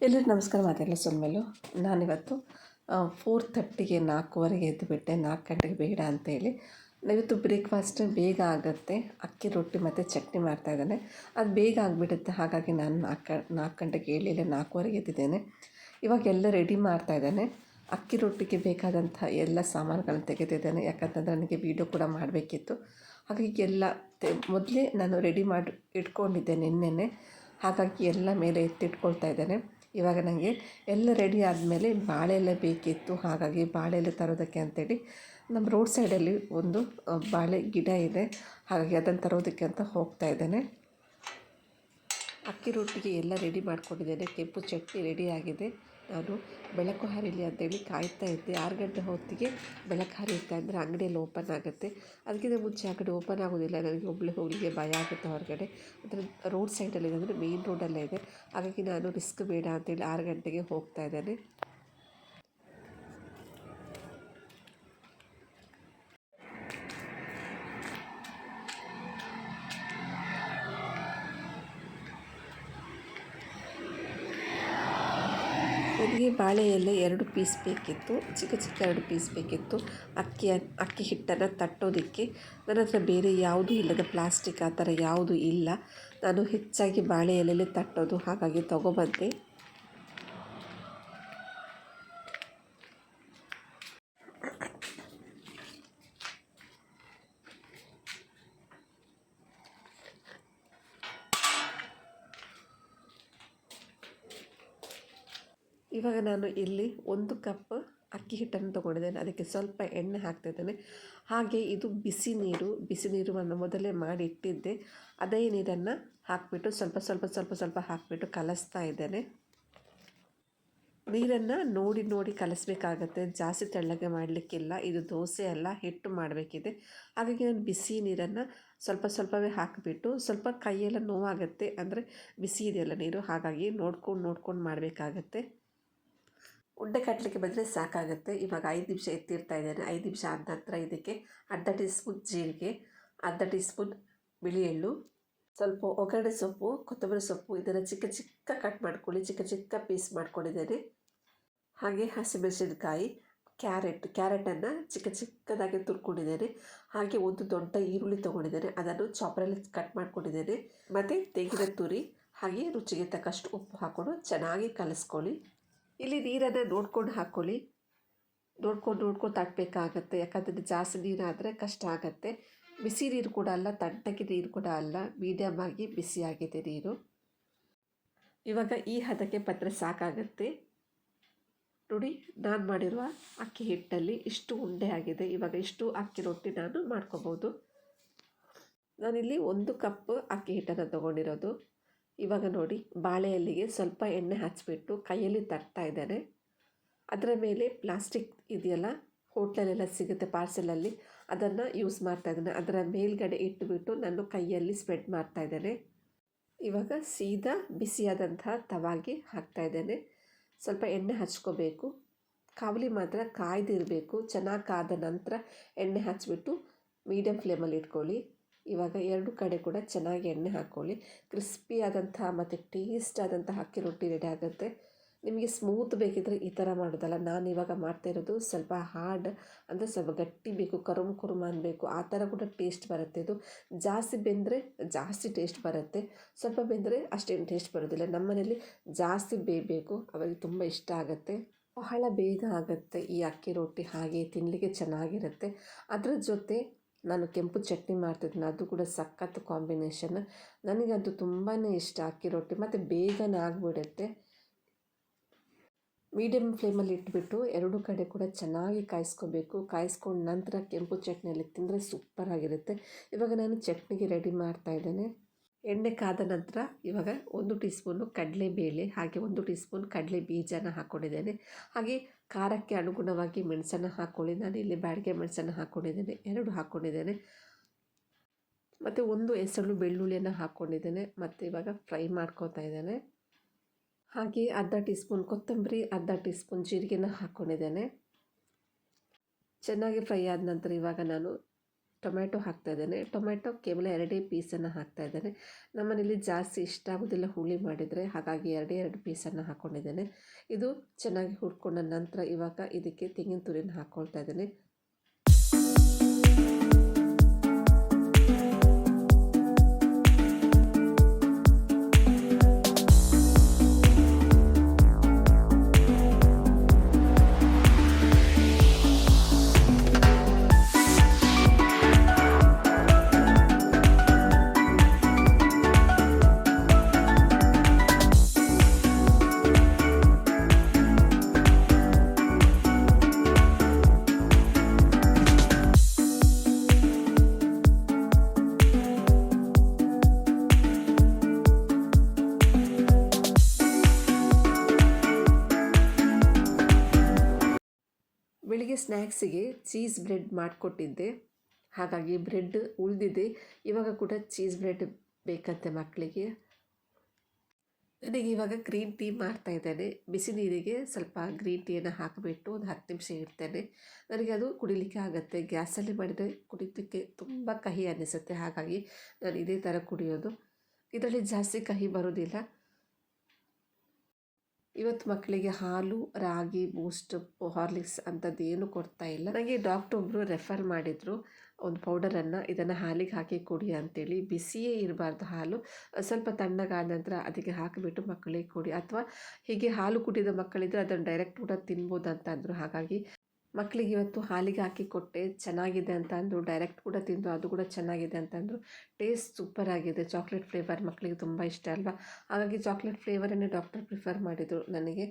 ಎಲ್ಲರಿಗೂ ನಮಸ್ಕಾರ. ಮಾತೆಲ್ಲ ಸೊನ್ಮೇಲು ನಾನಿವತ್ತು 4:30ಗೆ 4:15ಗೆ ಎದ್ದುಬಿಟ್ಟೆ. 4 ಗಂಟೆಗೆ ಬೇಡ ಅಂತೇಳಿ ನಾವಿತ್ತು ಬ್ರೇಕ್ಫಾಸ್ಟ್ ಬೇಗ ಆಗುತ್ತೆ. ಅಕ್ಕಿ ರೊಟ್ಟಿ ಮತ್ತು ಚಟ್ನಿ ಮಾಡ್ತಾಯಿದ್ದಾನೆ. ಅದು ಬೇಗ ಆಗಿಬಿಡುತ್ತೆ. ಹಾಗಾಗಿ ನಾನು 4 ಗಂಟೆಗೆ ಏಳಲಿಲ್ಲ, 4:15ಗೆ ಎದ್ದಿದ್ದೇನೆ. ಇವಾಗ ಎಲ್ಲ ರೆಡಿ ಮಾಡ್ತಾಯಿದ್ದಾನೆ. ಅಕ್ಕಿ ರೊಟ್ಟಿಗೆ ಬೇಕಾದಂಥ ಎಲ್ಲ ಸಾಮಾನುಗಳನ್ನ ತೆಗೆದಿದ್ದೇನೆ. ಯಾಕಂತಂದರೆ ನನಗೆ ವೀಡಿಯೋ ಕೂಡ ಮಾಡಬೇಕಿತ್ತು. ಹಾಗಾಗಿ ಎಲ್ಲ ಮೊದಲೇ ನಾನು ರೆಡಿ ಮಾಡಿ ಇಟ್ಕೊಂಡಿದ್ದೆ ನಿನ್ನೆನೆ. ಹಾಗಾಗಿ ಎಲ್ಲ ಮೇಲೆ ಎತ್ತಿಟ್ಕೊಳ್ತಾ ಇದ್ದೇನೆ. ಇವಾಗ ನನಗೆ ಎಲ್ಲ ರೆಡಿ ಆದಮೇಲೆ ಬಾಳೆ ಎಲೆ ಬೇಕಿತ್ತು. ಹಾಗಾಗಿ ಬಾಳೆ ಎಲೆ ತರೋದಕ್ಕೆ ಅಂತೇಳಿ ನಮ್ಮ ರೋಡ್ ಸೈಡಲ್ಲಿ ಒಂದು ಬಾಳೆ ಗಿಡ ಇದೆ. ಹಾಗಾಗಿ ಅದನ್ನು ತರೋದಕ್ಕೆ ಅಂತ ಹೋಗ್ತಾ ಇದ್ದೇನೆ. ಅಕ್ಕಿ ರೊಟ್ಟಿಗೆ ಎಲ್ಲ ರೆಡಿ ಮಾಡ್ಕೊಂಡಿದ್ದೇನೆ. ಕೆಂಪು ಚಟ್ನಿ ರೆಡಿ ಆಗಿದೆ. ನಾನು ಬೆಳಕು ಹರಿಲಿ ಅಂತೇಳಿ ಕಾಯ್ತಾ ಇದ್ದೆ. 6 ಗಂಟೆ ಹೊತ್ತಿಗೆ ಬೆಳಕು ಹರಿಯುತ್ತೆ ಅಂದರೆ ಅಂಗಡಿಯಲ್ಲಿ ಓಪನ್ ಆಗುತ್ತೆ. ಅದಕ್ಕಿಂತ ಮುಂಚೆ ಆ ಕಡೆ ಓಪನ್ ಆಗೋದಿಲ್ಲ. ನನಗೆ ಒಬ್ಬಳು ಹೋಗಲಿಕ್ಕೆ ಭಯ ಆಗುತ್ತೆ ಹೊರಗಡೆ. ಅದರ ರೋಡ್ ಸೈಡಲ್ಲಿದೆ, ಅಂದರೆ ಮೇನ್ ರೋಡಲ್ಲೇ ಇದೆ. ಹಾಗಾಗಿ ನಾನು ರಿಸ್ಕ್ ಬೇಡ ಅಂತೇಳಿ 6 ಗಂಟೆಗೆ ಹೋಗ್ತಾ ಇದ್ದೇನೆ. ನನಗೆ ಬಾಳೆ ಎಲೆ 2 ಪೀಸ್ ಬೇಕಿತ್ತು, ಚಿಕ್ಕ ಚಿಕ್ಕ 2 ಪೀಸ್ ಬೇಕಿತ್ತು. ಅಕ್ಕಿ ಹಿಟ್ಟನ್ನು ತಟ್ಟೋದಕ್ಕೆ ನನ್ನ ಹತ್ರ ಬೇರೆ ಯಾವುದೂ ಇಲ್ಲದ ಪ್ಲಾಸ್ಟಿಕ್ ಆ ಥರ ಯಾವುದೂ ಇಲ್ಲ. ನಾನು ಹೆಚ್ಚಾಗಿ ಬಾಳೆ ಎಲೆಯಲ್ಲಿ ತಟ್ಟೋದು, ಹಾಗಾಗಿ ತೊಗೊಬಂದೆ. ಇವಾಗ ನಾನು ಇಲ್ಲಿ 1 ಕಪ್ ಅಕ್ಕಿ ಹಿಟ್ಟನ್ನು ತೊಗೊಂಡಿದ್ದೇನೆ. ಅದಕ್ಕೆ ಸ್ವಲ್ಪ ಎಣ್ಣೆ ಹಾಕ್ತಾಯಿದ್ದೇನೆ. ಹಾಗೆ ಇದು ಬಿಸಿ ನೀರನ್ನು ಮೊದಲೇ ಮಾಡಿ ಇಟ್ಟಿದ್ದೆ. ಅದೇ ನೀರನ್ನು ಹಾಕಿಬಿಟ್ಟು ಸ್ವಲ್ಪ ಹಾಕಿಬಿಟ್ಟು ಕಲಿಸ್ತಾ ಇದ್ದೇನೆ. ನೀರನ್ನು ನೋಡಿ ಕಲಿಸ್ಬೇಕಾಗತ್ತೆ. ಜಾಸ್ತಿ ತೆಳ್ಳಗೆ ಮಾಡಲಿಕ್ಕಿಲ್ಲ. ಇದು ದೋಸೆ ಅಲ್ಲ, ಹಿಟ್ಟು ಮಾಡಬೇಕಿದೆ. ಹಾಗಾಗಿ ನಾನು ಬಿಸಿ ನೀರನ್ನು ಸ್ವಲ್ಪವೇ ಹಾಕಿಬಿಟ್ಟು, ಸ್ವಲ್ಪ ಕೈಯೆಲ್ಲ ನೋವಾಗುತ್ತೆ, ಅಂದರೆ ಬಿಸಿ ಇದೆಯಲ್ಲ ನೀರು, ಹಾಗಾಗಿ ನೋಡ್ಕೊಂಡು ಮಾಡಬೇಕಾಗತ್ತೆ. ಉಂಡೆ ಕಟ್ಟಲಿಕ್ಕೆ ಬಂದರೆ ಸಾಕಾಗುತ್ತೆ. ಇವಾಗ 5 ನಿಮಿಷ ಎತ್ತಿರ್ತಾ ಇದ್ದೇನೆ. 5 ನಿಮಿಷ ಆದ ನಂತರ ಇದಕ್ಕೆ ಅರ್ಧ ಟೀ ಸ್ಪೂನ್ ಜೀರಿಗೆ, ಅರ್ಧ ಟೀ ಸ್ಪೂನ್ ಬಿಳಿ ಎಳ್ಳು, ಸ್ವಲ್ಪ ಒಗ್ಗರಣೆ ಸೊಪ್ಪು, ಕೊತ್ತಂಬರಿ ಸೊಪ್ಪು, ಇದನ್ನು ಚಿಕ್ಕ ಚಿಕ್ಕ ಕಟ್ ಮಾಡ್ಕೊಳ್ಳಿ. ಚಿಕ್ಕ ಚಿಕ್ಕ ಪೀಸ್ ಮಾಡ್ಕೊಂಡಿದ್ದೇನೆ. ಹಾಗೆ ಹಸಿಮೆಣಸಿನಕಾಯಿ, ಕ್ಯಾರೆಟನ್ನು ಚಿಕ್ಕ ಚಿಕ್ಕದಾಗಿ ತುರ್ಕೊಂಡಿದ್ದೇನೆ. ಹಾಗೆ ಒಂದು ದೊಡ್ಡ ಈರುಳ್ಳಿ ತೊಗೊಂಡಿದ್ದೇನೆ. ಅದನ್ನು ಚಾಪರಲ್ಲಿ ಕಟ್ ಮಾಡ್ಕೊಂಡಿದ್ದೇನೆ. ಮತ್ತು ತೆಂಗಿನ ತುರಿ, ಹಾಗೆ ರುಚಿಗೆ ತಕ್ಕಷ್ಟು ಉಪ್ಪು ಹಾಕ್ಕೊಂಡು ಚೆನ್ನಾಗಿ ಕಲಿಸ್ಕೊಳ್ಳಿ. ಇಲ್ಲಿ ನೀರನ್ನು ನೋಡ್ಕೊಂಡು ಹಾಕ್ಕೊಳ್ಳಿ. ನೋಡ್ಕೊಂಡು ತಟ್ಟಬೇಕಾಗತ್ತೆ. ಯಾಕಂದರೆ ಜಾಸ್ತಿ ನೀರಾದರೆ ಕಷ್ಟ ಆಗುತ್ತೆ. ಬಿಸಿ ನೀರು ಕೂಡ ಅಲ್ಲ, ತಣ್ಣಗೆ ನೀರು ಕೂಡ ಅಲ್ಲ, ಮೀಡಿಯಮ್ ಆಗಿ ಬಿಸಿಯಾಗಿದೆ ನೀರು. ಇವಾಗ ಈ ಹದಕ್ಕೆ ಪತ್ರ ಸಾಕಾಗುತ್ತೆ. ನೋಡಿ, ನಾನು ಮಾಡಿರುವ ಅಕ್ಕಿ ಹಿಟ್ಟಲ್ಲಿ ಇಷ್ಟು ಉಂಡೆ ಆಗಿದೆ. ಇವಾಗ ಇಷ್ಟು ಅಕ್ಕಿ ರೊಟ್ಟಿ ನಾನು ಮಾಡ್ಕೋಬೋದು. ನಾನಿಲ್ಲಿ 1 ಕಪ್ ಅಕ್ಕಿ ಹಿಟ್ಟನ್ನು ತೊಗೊಂಡಿರೋದು. ಇವಾಗ ನೋಡಿ, ಬಾಳೆ ಎಲೆಗೆ ಸ್ವಲ್ಪ ಎಣ್ಣೆ ಹಚ್ಚಿಬಿಟ್ಟು ಕೈಯಲ್ಲಿ ತಟ್ತಾ ಇದ್ದೇನೆ. ಅದರ ಮೇಲೆ ಪ್ಲಾಸ್ಟಿಕ್ ಇದೆಯಲ್ಲ, ಹೋಟ್ಲಲ್ಲೆಲ್ಲ ಸಿಗುತ್ತೆ ಪಾರ್ಸೆಲಲ್ಲಿ, ಅದನ್ನು ಯೂಸ್ ಮಾಡ್ತಾ ಇದ್ದೇನೆ. ಅದರ ಮೇಲ್ಗಡೆ ಇಟ್ಟುಬಿಟ್ಟು ನಾನು ಕೈಯಲ್ಲಿ ಸ್ಪ್ರೆಡ್ ಮಾಡ್ತಾ ಇದ್ದೇನೆ. ಇವಾಗ ಸೀದಾ ಬಿಸಿಯಾದಂತಹ ತವಾಗೆ ಹಾಕ್ತಾ ಇದ್ದೇನೆ. ಸ್ವಲ್ಪ ಎಣ್ಣೆ ಹಚ್ಕೋಬೇಕು. ಕಾವಲಿ ಮಾತ್ರ ಕಾಯ್ದಿರಬೇಕು. ಚೆನ್ನಾಗಿ ಕಾದ ನಂತರ ಎಣ್ಣೆ ಹಚ್ಚಿಬಿಟ್ಟು ಮೀಡಿಯಮ್ ಫ್ಲೇಮಲ್ಲಿ ಇಟ್ಕೊಳ್ಳಿ. ಇವಾಗ 2 ಕಡೆ ಕೂಡ ಚೆನ್ನಾಗಿ ಎಣ್ಣೆ ಹಾಕ್ಕೊಳ್ಳಿ. ಕ್ರಿಸ್ಪಿ ಆದಂತಹ ಮತ್ತು ಟೇಸ್ಟ್ ಆದಂತಹ ಅಕ್ಕಿ ರೊಟ್ಟಿ ರೆಡಿ ಆಗುತ್ತೆ. ನಿಮಗೆ ಸ್ಮೂತ್ ಬೇಕಿದ್ದರೆ ಈ ಥರ ಮಾಡೋದಲ್ಲ. ನಾನು ಇವಾಗ ಮಾಡ್ತಾ ಇರೋದು ಸ್ವಲ್ಪ ಹಾರ್ಡ್, ಅಂದರೆ ಸ್ವಲ್ಪ ಗಟ್ಟಿ ಬೇಕು, ಕುರುಮ್ ಅನ್ನಬೇಕು. ಆ ಥರ ಕೂಡ ಟೇಸ್ಟ್ ಬರುತ್ತೆ. ಇದು ಜಾಸ್ತಿ ಬೆಂದರೆ ಜಾಸ್ತಿ ಟೇಸ್ಟ್ ಬರುತ್ತೆ, ಸ್ವಲ್ಪ ಬೆಂದರೆ ಅಷ್ಟೇನು ಟೇಸ್ಟ್ ಬರೋದಿಲ್ಲ. ನಮ್ಮನೇಲಿ ಜಾಸ್ತಿ ಬೇಯಬೇಕು, ಅವಾಗ ತುಂಬ ಇಷ್ಟ ಆಗುತ್ತೆ. ಬಹಳ ಬೇಗ ಆಗುತ್ತೆ ಈ ಅಕ್ಕಿ ರೊಟ್ಟಿ. ಹಾಗೆ ತಿನ್ನಲಿಕ್ಕೆ ಚೆನ್ನಾಗಿರುತ್ತೆ. ಅದರ ಜೊತೆ ನಾನು ಕೆಂಪು ಚಟ್ನಿ ಮಾಡ್ತಿದ್ದೀನಿ, ಅದು ಕೂಡ ಸಖತ್ ಕಾಂಬಿನೇಷನ್. ನನಗಂತೂ ತುಂಬಾ ಇಷ್ಟ ಅಕ್ಕಿ ರೊಟ್ಟಿ, ಮತ್ತು ಬೇಗನೆ ಆಗಿಬಿಡುತ್ತೆ. ಮೀಡಿಯಮ್ ಫ್ಲೇಮಲ್ಲಿ ಇಟ್ಬಿಟ್ಟು 2 ಕಡೆ ಕೂಡ ಚೆನ್ನಾಗಿ ಕಾಯಿಸ್ಕೋಬೇಕು. ಕಾಯಿಸ್ಕೊಂಡು ನಂತರ ಕೆಂಪು ಚಟ್ನಿಯಲ್ಲಿ ತಿಂದರೆ ಸೂಪರಾಗಿರುತ್ತೆ. ಇವಾಗ ನಾನು ಚಟ್ನಿಗೆ ರೆಡಿ ಮಾಡ್ತಾ ಇದ್ದೇನೆ. ಎಣ್ಣೆ ಕಾದ ನಂತರ ಇವಾಗ 1 ಟೀ ಸ್ಪೂನು ಕಡಲೆಬೇಳೆ, ಹಾಗೆ 1 ಟೀ ಸ್ಪೂನ್ ಕಡಲೆ ಬೀಜನ ಹಾಕ್ಕೊಂಡಿದ್ದೇನೆ. ಹಾಗೆ ಖಾರಕ್ಕೆ ಅನುಗುಣವಾಗಿ ಮೆಣಸನ್ನು ಹಾಕ್ಕೊಳ್ಳಿ. ನಾನು ಇಲ್ಲಿ ಬ್ಯಾಡಗೆ ಮೆಣಸನ್ನು ಹಾಕ್ಕೊಂಡಿದ್ದೇನೆ, 2 ಹಾಕ್ಕೊಂಡಿದ್ದೇನೆ. ಮತ್ತು 1 ಎಸಳು ಬೆಳ್ಳುಳ್ಳಿಯನ್ನು ಹಾಕ್ಕೊಂಡಿದ್ದೇನೆ. ಮತ್ತು ಇವಾಗ ಫ್ರೈ ಮಾಡ್ಕೊತಾ ಇದ್ದೇನೆ. ಹಾಗೆ ಅರ್ಧ ಟೀ ಸ್ಪೂನ್ ಕೊತ್ತಂಬರಿ, ಅರ್ಧ ಟೀ ಸ್ಪೂನ್ ಜೀರಿಗೆನ ಹಾಕ್ಕೊಂಡಿದ್ದೇನೆ. ಚೆನ್ನಾಗಿ ಫ್ರೈ ಆದ ನಂತರ ಇವಾಗ ನಾನು ಟೊಮ್ಯಾಟೊ ಹಾಕ್ತಾಯಿದ್ದೇನೆ. ಟೊಮ್ಯಾಟೊ ಕೇವಲ 2 ಪೀಸನ್ನು ಹಾಕ್ತಾಯಿದ್ದೇನೆ. ನಮ್ಮನೇಲಿ ಜಾಸ್ತಿ ಇಷ್ಟ ಆಗೋದಿಲ್ಲ ಹುಳಿ ಮಾಡಿದರೆ, ಹಾಗಾಗಿ 2 ಪೀಸನ್ನು ಹಾಕ್ಕೊಂಡಿದ್ದೇನೆ. ಇದು ಚೆನ್ನಾಗಿ ಹುರ್ಕೊಂಡ ನಂತರ ಇವಾಗ ಇದಕ್ಕೆ ತೆಂಗಿನ ತುರಿನ ಹಾಕ್ಕೊಳ್ತಾ ಇದ್ದೇನೆ. ಬೆಳಿಗ್ಗೆ ಸ್ನ್ಯಾಕ್ಸಿಗೆ ಚೀಸ್ ಬ್ರೆಡ್ ಮಾಡಿಕೊಟ್ಟಿದ್ದೆ, ಹಾಗಾಗಿ ಬ್ರೆಡ್ ಉಳಿದಿದೆ. ಇವಾಗ ಕೂಡ ಚೀಸ್ ಬ್ರೆಡ್ ಬೇಕಂತೆ ಮಕ್ಕಳಿಗೆ. ನನಗೆ ಇವಾಗ ಗ್ರೀನ್ ಟೀ ಮಾಡ್ತಾಯಿದ್ದೇನೆ. ಬಿಸಿ ನೀರಿಗೆ ಸ್ವಲ್ಪ ಗ್ರೀನ್ ಟೀಯನ್ನು ಹಾಕಿಬಿಟ್ಟು ಒಂದು 10 ನಿಮಿಷ ಇಡ್ತೇನೆ. ನನಗೆ ಅದು ಕುಡಿಲಿಕ್ಕೆ ಆಗುತ್ತೆ. ಗ್ಯಾಸಲ್ಲಿ ಮಾಡಿದರೆ ಕುಡಿಯೋದಕ್ಕೆ ತುಂಬ ಕಹಿ ಅನ್ನಿಸುತ್ತೆ, ಹಾಗಾಗಿ ನಾನು ಇದೇ ಥರ ಕುಡಿಯೋದು. ಇದರಲ್ಲಿ ಜಾಸ್ತಿ ಕಹಿ ಬರೋದಿಲ್ಲ. ಇವತ್ತು ಮಕ್ಕಳಿಗೆ ಹಾಲು, ರಾಗಿ, ಬೂಸ್ಟ್, ಹಾರ್ಲಿಕ್ಸ್ ಅಂಥದ್ದು ಏನು ಕೊಡ್ತಾ ಇಲ್ಲ. ನನಗೆ ಡಾಕ್ಟ್ರೊಬ್ಬರು ರೆಫರ್ ಮಾಡಿದರು ಒಂದು ಪೌಡರನ್ನು, ಇದನ್ನು ಹಾಲಿಗೆ ಹಾಕಿ ಕುಡಿ ಅಂತೇಳಿ. ಬಿಸಿಯೇ ಇರಬಾರ್ದು ಹಾಲು, ಸ್ವಲ್ಪ ತಣ್ಣಗಾದ ನಂತರ ಅದಕ್ಕೆ ಹಾಕಿಬಿಟ್ಟು ಮಕ್ಕಳಿಗೆ ಕೊಡಿ. ಅಥವಾ ಹೀಗೆ ಹಾಲು ಕುಡಿದ ಮಕ್ಕಳಿದ್ರೆ ಅದನ್ನು ಡೈರೆಕ್ಟ್ ಕೂಡ ತಿನ್ಬೋದು ಅಂತ ಅಂದರು. ಹಾಗಾಗಿ ಮಕ್ಕಳಿಗೆ ಇವತ್ತು ಹಾಲಿಗೆ ಹಾಕಿ ಕೊಟ್ಟೆ. ಚೆನ್ನಾಗಿದೆ ಅಂತ ಅಂದರು. ಡೈರೆಕ್ಟ್ ಕೂಡ ತಿಂದು ಅದು ಕೂಡ ಚೆನ್ನಾಗಿದೆ ಅಂತಂದರು. ಟೇಸ್ಟ್ ಸೂಪರ್ ಆಗಿದೆ. ಚಾಕ್ಲೇಟ್ ಫ್ಲೇವರ್ ಮಕ್ಕಳಿಗೆ ತುಂಬ ಇಷ್ಟ ಅಲ್ವಾ, ಹಾಗಾಗಿ ಚಾಕ್ಲೇಟ್ ಫ್ಲೇವರನ್ನೇ ಡಾಕ್ಟರ್ ಪ್ರಿಫರ್ ಮಾಡಿದರು ನನಗೆ.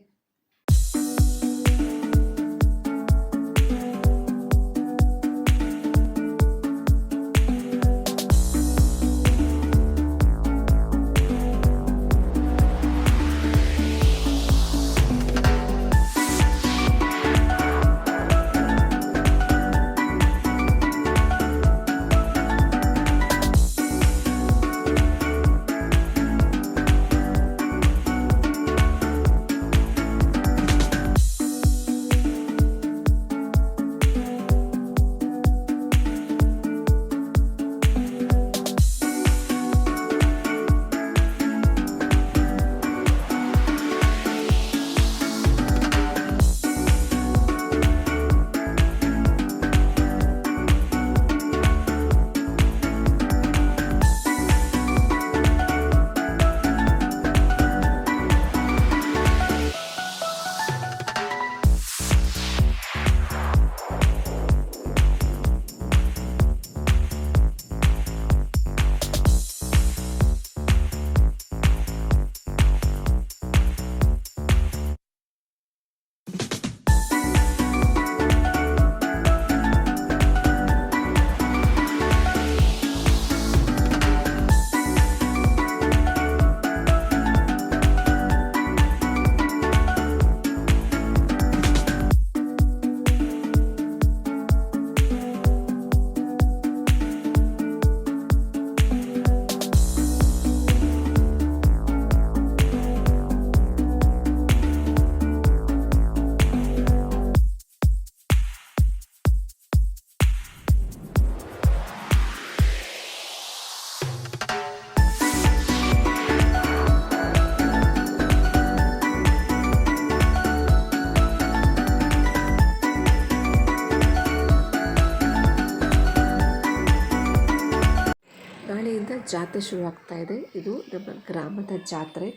ಜಾತ್ರೆ ಶುರುವಾಗ್ತಾ ಇದೆ. ಇದು ನಮ್ಮ ಗ್ರಾಮದ ಜಾತ್ರೆ,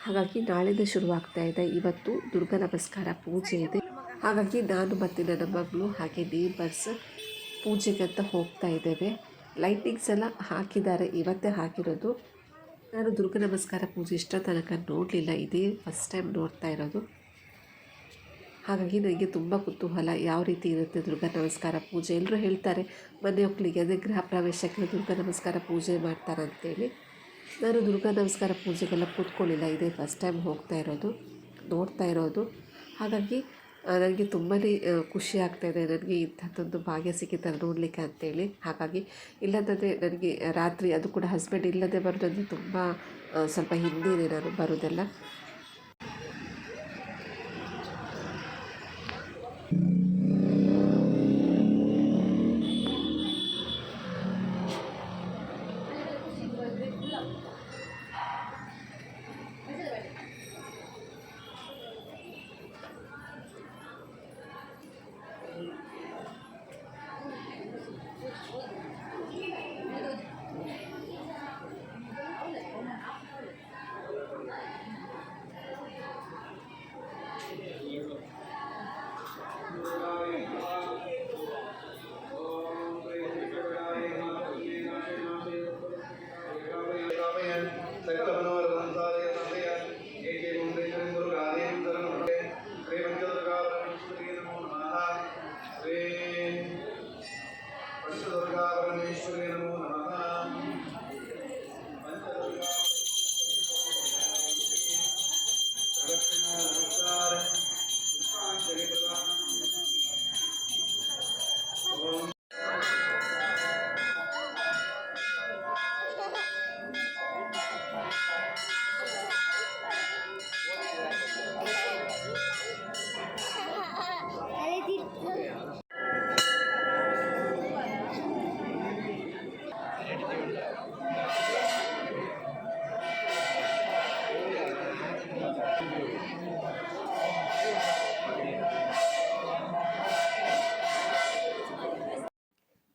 ಹಾಗಾಗಿ ನಾಳೆಯಿಂದ ಶುರುವಾಗ್ತಾ ಇದೆ. ಇವತ್ತು ದುರ್ಗಾ ನಮಸ್ಕಾರ ಪೂಜೆ ಇದೆ, ಹಾಗಾಗಿ ನಾನು ಮತ್ತು ನನ್ನ ಮಗಳು ಹಾಗೆ ನೇಬರ್ಸ್ ಪೂಜೆಗಂತ ಹೋಗ್ತಾ ಇದ್ದೇವೆ. ಲೈಟಿಂಗ್ಸ್ ಎಲ್ಲ ಹಾಕಿದ್ದಾರೆ, ಇವತ್ತೇ ಹಾಕಿರೋದು. ನಾನು ದುರ್ಗಾ ನಮಸ್ಕಾರ ಪೂಜೆ ಇಷ್ಟ ತನಕ ನೋಡಲಿಲ್ಲ, ಇದೇ ಫಸ್ಟ್ ಟೈಮ್ ನೋಡ್ತಾ ಇರೋದು. ಹಾಗಾಗಿ ನನಗೆ ತುಂಬ ಕುತೂಹಲ, ಯಾವ ರೀತಿ ಇರುತ್ತೆ ದುರ್ಗಾ ನಮಸ್ಕಾರ ಪೂಜೆ. ಎಲ್ಲರೂ ಹೇಳ್ತಾರೆ ಮನೆ ಮಕ್ಕಳಿಗೆ ಅದೇ ಗೃಹ ಪ್ರವೇಶಕ್ಕೆ ದುರ್ಗಾ ನಮಸ್ಕಾರ ಪೂಜೆ ಮಾಡ್ತಾರಂತೇಳಿ. ನಾನು ದುರ್ಗಾ ನಮಸ್ಕಾರ ಪೂಜೆಗೆಲ್ಲ ಕೂತ್ಕೊಳ್ಳಿಲ್ಲ, ಇದೇ ಫಸ್ಟ್ ಟೈಮ್ ಹೋಗ್ತಾ ಇರೋದು, ನೋಡ್ತಾ ಇರೋದು. ಹಾಗಾಗಿ ನನಗೆ ತುಂಬಾ ಖುಷಿ ಆಗ್ತಾಯಿದೆ, ನನಗೆ ಇಂಥದ್ದೊಂದು ಭಾಗ್ಯ ಸಿಕ್ಕಿದ್ದಾರೆ ನೋಡಲಿಕ್ಕೆ ಅಂತೇಳಿ. ಹಾಗಾಗಿ ಇಲ್ಲದಂದರೆ ನನಗೆ ರಾತ್ರಿ, ಅದು ಕೂಡ ಹಸ್ಬೆಂಡ್ ಇಲ್ಲದೆ ಬರೋದಂದರೆ ತುಂಬ ಸ್ವಲ್ಪ ಹಿಂದೇನೆ ನಾನು ಬರೋದೆಲ್ಲ.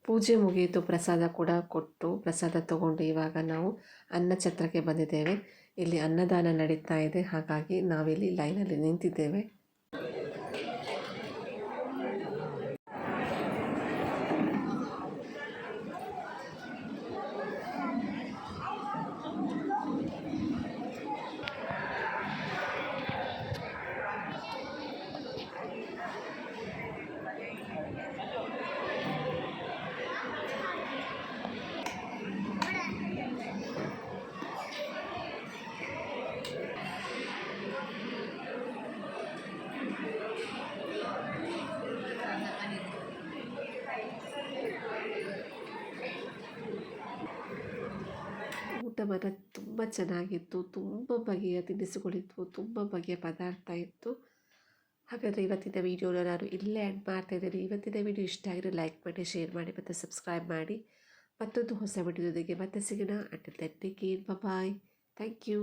ಪೂಜೆ ಮುಗಿಯಿತು, ಪ್ರಸಾದ ಕೂಡ ಕೊಟ್ಟು ಪ್ರಸಾದ ತಗೊಂಡು ಇವಾಗ ನಾವು ಅನ್ನಛತ್ರಕ್ಕೆ ಬಂದಿದ್ದೇವೆ. ಇಲ್ಲಿ ಅನ್ನದಾನ ನಡೀತಾ ಇದೆ, ಹಾಗಾಗಿ ನಾವಿಲ್ಲಿ ಲೈನಲ್ಲಿ ನಿಂತಿದ್ದೇವೆ. ಊಟ ಮಾತ್ರ ತುಂಬ ಚೆನ್ನಾಗಿತ್ತು. ತುಂಬ ಬಗೆಯ ತಿನಿಸುಗಳಿದ್ವು, ತುಂಬ ಬಗೆಯ ಪದಾರ್ಥ ಇತ್ತು. ಹಾಗಾದರೆ ಇವತ್ತಿನ ವೀಡಿಯೋನ ನಾನು ಇಲ್ಲೇ ಎಂಡ್ ಮಾಡ್ತಾ ಇದ್ದೇನೆ. ಇವತ್ತಿನ ವೀಡಿಯೋ ಇಷ್ಟ ಆಗಿದ್ರೆ ಲೈಕ್ ಮಾಡಿ, ಶೇರ್ ಮಾಡಿ ಮತ್ತು ಸಬ್ಸ್ಕ್ರೈಬ್ ಮಾಡಿ. ಮತ್ತೊಂದು ಹೊಸ ವಿಡಿಯೋದೊಂದಿಗೆ ಮತ್ತೆ ಸಿಗೋಣ. Until then take care, bye. Thank you.